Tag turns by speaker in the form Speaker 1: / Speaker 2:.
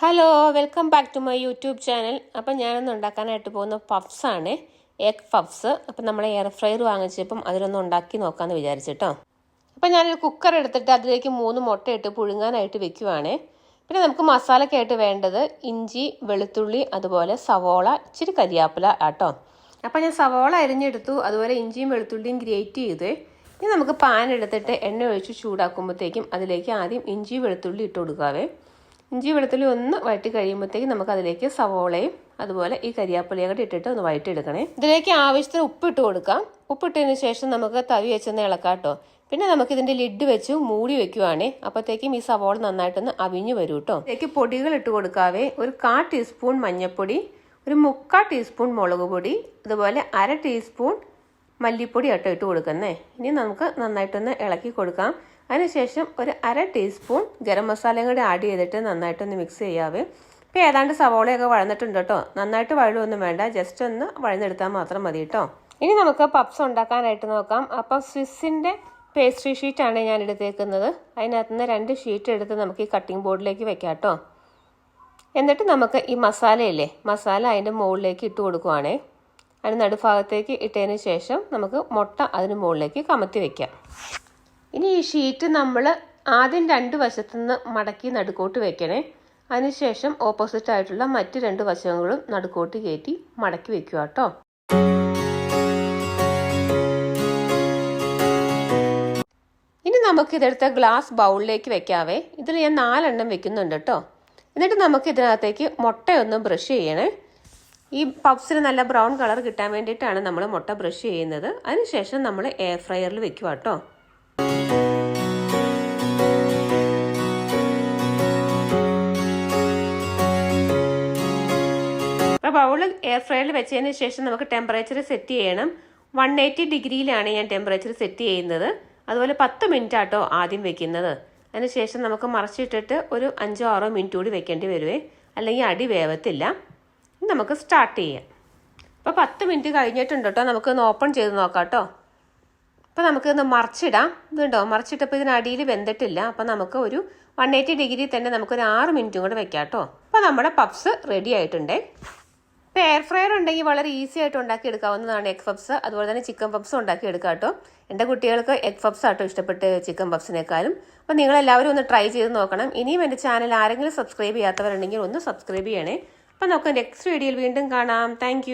Speaker 1: Hello, welcome back to my YouTube channel. Appam ഞാനൊന്ന് ഉണ്ടാക്കാനായിട്ട് പോകുന്ന പഫ്സാണ്, എഗ് പഫ്സ്. അപ്പം നമ്മൾ എയർ ഫ്രയർ വാങ്ങിച്ചപ്പം അതിലൊന്ന് ഉണ്ടാക്കി നോക്കാമെന്ന് വിചാരിച്ചിട്ടോ. അപ്പം ഞാനൊരു കുക്കർ എടുത്തിട്ട് അതിലേക്ക് 3 മുട്ട ഇട്ട് പുഴുങ്ങാനായിട്ട് വെക്കുവാണ്. പിന്നെ നമുക്ക് മസാലയ്ക്കായിട്ട് വേണ്ടത് ഇഞ്ചി, വെളുത്തുള്ളി, അതുപോലെ സവോള, ഇച്ചിരി കരിയാപ്പില ആട്ടോ. അപ്പം ഞാൻ സവോള അരിഞ്ഞെടുത്തു, അതുപോലെ ഇഞ്ചിയും വെളുത്തുള്ളിയും ഗ്രേറ്റ് ചെയ്ത്. ഇനി നമുക്ക് പാൻ എടുത്തിട്ട് എണ്ണ ഒഴിച്ച് ചൂടാക്കുമ്പോഴത്തേക്കും അതിലേക്ക് ആദ്യം ഇഞ്ചി വെളുത്തുള്ളി ഇട്ട് കൊടുക്കാവേ. ഇഞ്ചി വെളുത്തുള്ളി ഒന്ന് വഴറ്റി കഴിയുമ്പോഴത്തേക്കും നമുക്ക് അതിലേക്ക് സവോളയും അതുപോലെ ഈ കരിയാപ്പിലയും കൂടി ഇട്ടിട്ട് ഒന്ന് വഴറ്റിയെടുക്കണേ. ഇതിലേക്ക് ആവശ്യത്തിന് ഉപ്പിട്ട് കൊടുക്കാം. ഉപ്പിട്ടതിന് ശേഷം നമുക്ക് തവി വെച്ചൊന്ന് ഇളക്കാം കേട്ടോ. പിന്നെ നമുക്ക് ഇതിന്റെ ലിഡ് വെച്ച് മൂടി വെക്കുവാണേ. അപ്പോഴത്തേക്കും ഈ സവോള നന്നായിട്ടൊന്ന് അവിഞ്ഞു വരും കേട്ടോ. ഇതിലേക്ക് പൊടികൾ ഇട്ട് കൊടുക്കാവേ. ഒരു 1/4 ടീസ്പൂൺ മഞ്ഞൾപ്പൊടി, ഒരു 3/4 ടീസ്പൂൺ മുളക് പൊടി, അതുപോലെ 1/2 ടീസ്പൂൺ മല്ലിപ്പൊടി ആട്ടോ ഇട്ട് കൊടുക്കുന്നേ. ഇനി നമുക്ക് നന്നായിട്ടൊന്ന് ഇളക്കി കൊടുക്കാം. അതിനുശേഷം ഒരു 1/2 ടീസ്പൂൺ ഗരം മസാലയും കൂടി ആഡ് ചെയ്തിട്ട് നന്നായിട്ടൊന്ന് മിക്സ് ചെയ്യാവേ. ഇപ്പോൾ ഏതാണ്ട് സവോളയൊക്കെ വഴന്നിട്ടുണ്ട് കേട്ടോ. നന്നായിട്ട് വഴലൊന്നും വേണ്ട, ജസ്റ്റ് ഒന്ന് വഴന്നെടുത്താൽ മാത്രം മതി കേട്ടോ. ഇനി നമുക്ക് പപ്സ് ഉണ്ടാക്കാനായിട്ട് നോക്കാം. അപ്പം സ്വിസ്സിൻ്റെ പേസ്ട്രി ഷീറ്റാണ് ഞാൻ എടുത്തേക്കുന്നത്. അതിനകത്ത് നിന്ന് 2 ഷീറ്റ് എടുത്ത് നമുക്ക് ഈ കട്ടിംഗ് ബോർഡിലേക്ക് വെക്കാം കേട്ടോ. എന്നിട്ട് നമുക്ക് ഈ മസാല അതിൻ്റെ മുകളിലേക്ക് ഇട്ട് കൊടുക്കുവാണേ. അതിന് നടുഭാഗത്തേക്ക് ഇട്ടതിന് ശേഷം നമുക്ക് മുട്ട അതിന് മുകളിലേക്ക് കമത്തി വെക്കാം. ഇനി ഈ ഷീറ്റ് നമ്മൾ ആദ്യം 2 വശത്തുനിന്ന് മടക്കി നടുക്കോട്ട് വെക്കണേ. അതിനുശേഷം ഓപ്പോസിറ്റ് ആയിട്ടുള്ള മറ്റ് 2 വശങ്ങളും നടുക്കോട്ട് കയറ്റി മടക്കി വെക്കുക കേട്ടോ. ഇനി നമുക്ക് ഇതെടുത്ത ഗ്ലാസ് ബൗളിലേക്ക് വെക്കാവേ. ഇതിൽ ഞാൻ 4 എണ്ണം വെക്കുന്നുണ്ട് കേട്ടോ. എന്നിട്ട് നമുക്ക് ഇതിനകത്തേക്ക് മുട്ടയൊന്ന് ബ്രഷ് ചെയ്യണേ. ഈ പഫ്സിന് നല്ല ബ്രൗൺ കളർ കിട്ടാൻ വേണ്ടിയിട്ടാണ് നമ്മൾ മുട്ട ബ്രഷ് ചെയ്യുന്നത്. അതിനുശേഷം നമ്മൾ എയർ ഫ്രയറിൽ വെക്കുക കേട്ടോ. അപ്പോൾ ബൗളിൽ എയർ ഫ്രയറിൽ വെച്ചതിന് ശേഷം നമുക്ക് ടെമ്പറേച്ചർ സെറ്റ് ചെയ്യണം. 180 ഡിഗ്രിയിലാണ് ഞാൻ ടെമ്പറേച്ചർ സെറ്റ് ചെയ്യുന്നത്. അതുപോലെ 10 മിനിറ്റ് ആട്ടോ ആദ്യം വെക്കുന്നത്. അതിനുശേഷം നമുക്ക് മറച്ചിട്ടിട്ട് ഒരു 5-6 മിനിറ്റ് കൂടി വെക്കേണ്ടി വരുവേ, അല്ലെങ്കിൽ അടി വേവത്തില്ല. നമുക്ക് സ്റ്റാർട്ട് ചെയ്യാം. അപ്പോൾ 10 മിനിറ്റ് കഴിഞ്ഞിട്ടുണ്ട് കേട്ടോ. നമുക്കൊന്ന് ഓപ്പൺ ചെയ്ത് നോക്കാം കേട്ടോ. അപ്പോൾ നമുക്കൊന്ന് മറിച്ചിടാം. ഇതുണ്ടോ, മറിച്ചിട്ടപ്പോൾ ഇതിനടിയിൽ വെന്തിട്ടില്ല. അപ്പോൾ നമുക്ക് ഒരു 180 ഡിഗ്രി തന്നെ നമുക്കൊരു 6 മിനിറ്റും കൂടെ വെക്കാം കേട്ടോ. അപ്പോൾ നമ്മുടെ പഫ്സ് റെഡി ആയിട്ടുണ്ടേ. ഇപ്പോൾ എയർ ഫ്രയർ ഉണ്ടെങ്കിൽ വളരെ ഈസി ആയിട്ട് ഉണ്ടാക്കി എടുക്കാവുന്നതാണ് എഗ് പഫ്സ്. അതുപോലെ തന്നെ ചിക്കൻ പഫ്സും ഉണ്ടാക്കി എടുക്കാം കേട്ടോ. എൻ്റെ കുട്ടികൾക്ക് എഗ് പഫ്സ് ആട്ടോ ഇഷ്ടപ്പെട്ട് ചിക്കൻ പഫ്സിനേക്കാളും. അപ്പോൾ നിങ്ങളെല്ലാവരും ഒന്ന് ട്രൈ ചെയ്ത് നോക്കണം. ഇനിയും എൻ്റെ ചാനൽ ആരെങ്കിലും സബ്സ്ക്രൈബ് ചെയ്യാത്തവരുണ്ടെങ്കിൽ ഒന്ന് സബ്സ്ക്രൈബ് ചെയ്യണേ. അപ്പോൾ നമുക്ക് നെക്സ്റ്റ് വീഡിയോയിൽ വീണ്ടും കാണാം. താങ്ക്